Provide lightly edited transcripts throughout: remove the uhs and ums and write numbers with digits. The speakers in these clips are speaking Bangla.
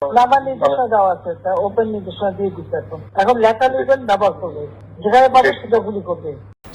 আমার নির্দেশনা দেওয়া আছে, ওপেন নির্দেশনা দিয়ে দিচ্ছে। এখন লেটার লিখবেন, ব্যবহার করবে, যেখানে পাবে সেটা গুলি করবে।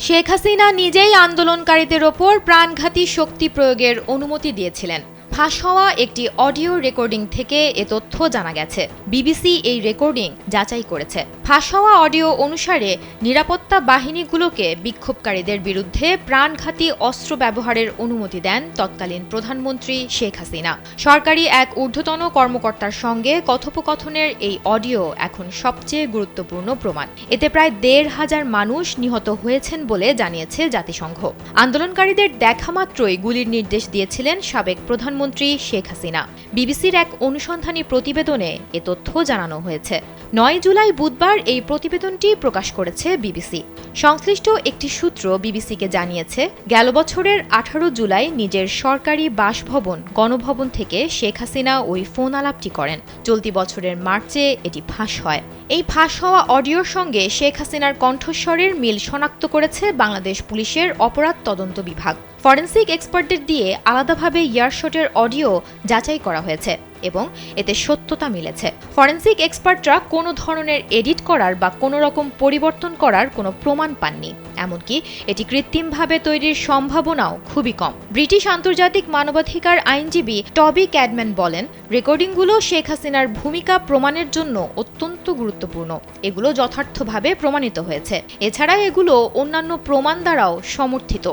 শেখ হাসিনা নিজেই আন্দোলনকারীদের ওপর প্রাণঘাতী শক্তি প্রয়োগের অনুমতি দিয়েছিলেন। ফাঁস হওয়া একটি অডিও রেকর্ডিং থেকে এ তথ্য জানা গেছে। বিবিসি এই রেকর্ডিং যাচাই করেছে। ফাঁস হওয়া অডিও অনুসারে নিরাপত্তা বাহিনীগুলোকে বিক্ষোভকারীদের বিরুদ্ধে প্রাণঘাতী অস্ত্র ব্যবহারের অনুমতি দেন তৎকালীন প্রধানমন্ত্রী শেখ হাসিনা। সরকারি এক ঊর্ধ্বতন কর্মকর্তার সঙ্গে কথোপকথনের এই অডিও এখন সবচেয়ে গুরুত্বপূর্ণ প্রমাণ। এতে প্রায় ১৫০০ মানুষ নিহত হয়েছেন বলে জানিয়েছে জাতিসংঘ। আন্দোলনকারীদের দেখা মাত্রই গুলির নির্দেশ দিয়েছিলেন সাবেক প্রধানমন্ত্রী শেখ হাসিনা। বিবিসির এক অনুসন্ধানী প্রতিবেদনে এ তথ্য জানানো হয়েছে। ৯ জুলাই বুধবার এই প্রতিবেদনটি প্রকাশ করেছে বিবিসি। সংশ্লিষ্ট একটি সূত্র বিবিসিকে জানিয়েছে, গেল বছরের ১৮ জুলাই নিজের সরকারি বাসভবন গণভবন থেকে শেখ হাসিনা ওই ফোন আলাপটি করেন। চলতি বছরের মার্চে এটি ফাঁস হয়। এই ফাঁস হওয়া অডিওর সঙ্গে শেখ হাসিনার কণ্ঠস্বরের মিল শনাক্ত করেছে বাংলাদেশ পুলিশের অপরাধ তদন্ত বিভাগ। ফরেনসিক এক্সপার্টদের দিয়ে আলাদাভাবে ইয়ারশটের অডিও যাচাই করা হয়েছে এবং এতে সত্যতা মিলেছে। ফরেনসিক এক্সপার্টরা কোনো ধরনের এডিট করার বা কোনো রকম পরিবর্তন করার কোনো প্রমাণ পাননি। এমনকি এটি কৃত্রিমভাবে তৈরির সম্ভাবনাও খুবই কম। ব্রিটিশ আন্তর্জাতিক মানবাধিকার আইনজীবী টবি ক্যাডম্যান বলেন, রেকর্ডিংগুলো শেখ হাসিনার ভূমিকা প্রমাণের জন্য অত্যন্ত গুরুত্বপূর্ণ। এগুলো যথার্থভাবে প্রমাণিত হয়েছে। এছাড়া এগুলো অন্যান্য প্রমাণ দ্বারাও সমর্থিত।